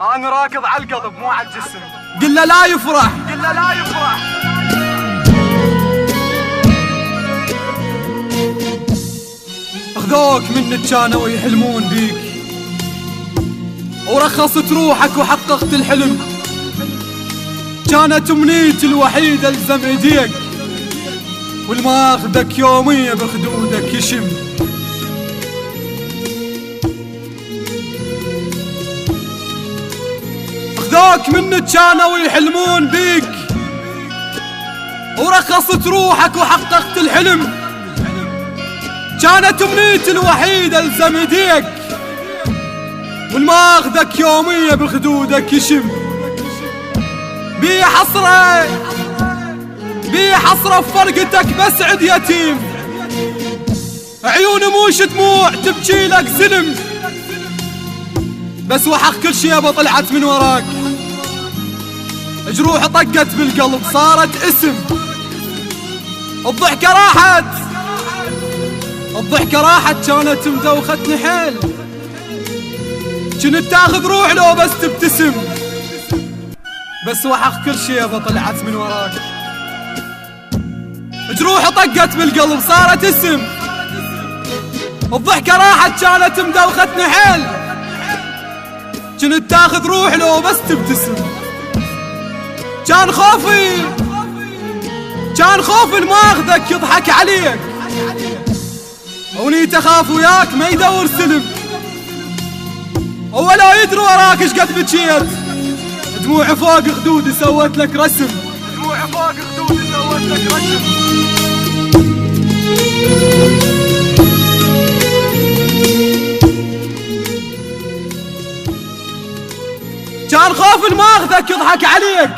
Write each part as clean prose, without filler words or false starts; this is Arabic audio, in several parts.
أنا راكض على القلب مو على الجسم. قل له لا يفرح، قل له لا يفرح. اخذوك منك كانوا يحلمون بيك، ورخصت روحك وحققت الحلم. كانت امنيتي الوحيدة الزم ايديك، والماخذك يومية بخدودك يشم. اخذوك منك كانوا يحلمون بيك، ورخصت روحك وحققت الحلم. كانت امنيتي الوحيدة الزم ايديك، والماخذك يومية بخدودك يشم. بي حسرة بي حسرة بفرقتك بسعد يتيم، عيون موش دموع تبكي لك زلم. بس وحق كل شيبة طلعت من وراك، جروح طقت بالقلب صارت اسم. الضحكة راحت الضحكة راحت، كانت مدوختني حيل. كنت تاخذ روح لو بس تبتسم. بس وحق كل شيبة طلعت من وراك، جروح طقت بالقلب صارت اسم. الضحكة راحت كانت مدوختني حيل. كنت تاخذ روح لو بس تبتسم. كان خوفي الماخذك يضحك عليك، ونيت اخاف وياك ما يدور سلم. ولا يدري وراك ايش قد بكيت، دموع فوق خدودي سوت لك رسم. دموع فوق خدودي سوت لك رسم. كان خوف الماخذك يضحك عليك،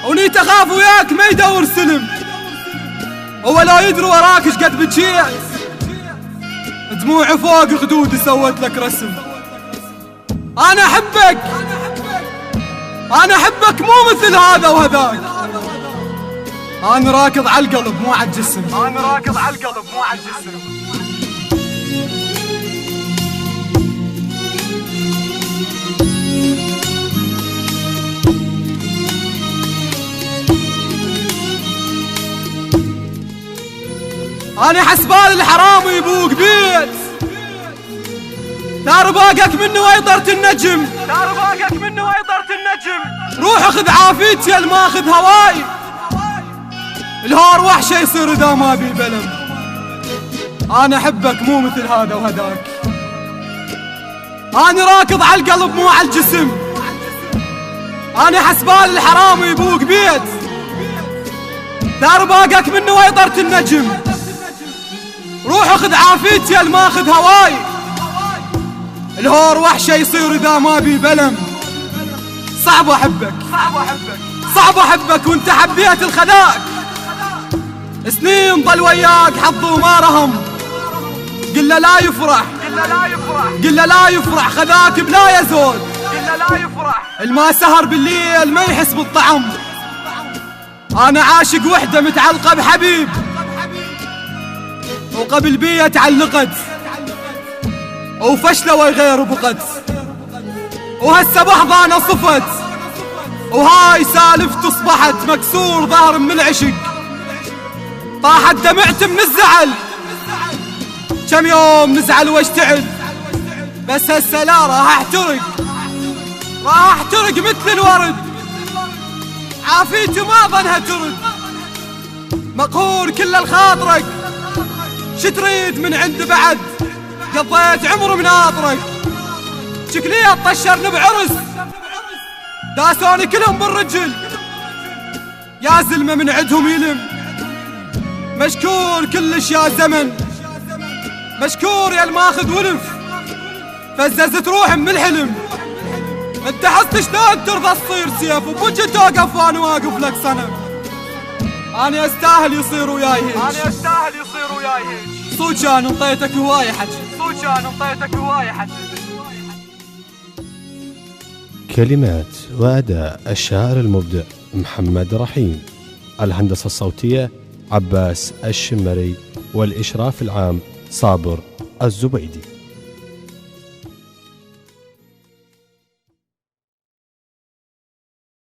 ونيت اخاف وياك ما يدور سلم. ولا يدري وراك ايش قد بكيت، دموع فوق خدودي سوت لك رسم. انا احبك مو مثل هذا وهذاك. انا راكض على القلب مو على الجسم. أنا راكض على القلب مو على الجسم. أنا حسبال الحرام يبوق بيت، دار باقك منه ويطرت النجم. دار باقك منه ويطرت النجم. روح خذ عافيتي الماخذ هواي، الهار وحشة يصير إذا ما بي بلم. أنا أحبك مو مثل هذا وهذاك. أنا راكض على القلب مو على الجسم. أنا حسبال الحرام يبوق بيت، دار باقك منه ويطرت النجم. روح خذ عافيتي الماخذ هواي، الهور وحشة يصير إذا ما بي بلم. صعب أحبك وانت حبيت الخذاك. سنين ضل وياك حظ وما رهم. قل له لا يفرح، قل له لا يفرح خذاك بلا يزود. قل له لا يفرح. الما سهر بالليل ما يحس بالطعم. أنا عاشق وحدة متعلقة بحبيب، وقبل بيا تعلقت وفشلة وغير بقت. وهسه بحضانة صفت، وهاي سالفت اصبحت مكسور ظهر من العشق. طاحت دمعت من الزعل، كم يوم نزعل واشتعل. بس هسه لا راح احترق مثل الورد. عافيتي ما ظنها ترد، مقهور كل الخاطرك. شتريد من عند بعد، قضيت عمر مناطرك. شكلية طشرني بعرس، داسوني كلهم بالرجل. يا زلمة من عندهم يلم، مشكور كلش يا زمن. مشكور يا الماخذ ولف، فززت روحي من الحلم. انت حست شلون ترضى تصير سيف، وبوجه توقف وانا واقف لك صنم. انا استاهل يصير وياي هيك. صوت كان انطيتك هواية حكي. كلمات وأداء الشاعر المبدع محمد رحيم. الهندسة الصوتية عباس الشمري، والإشراف العام صابر الزبيدي.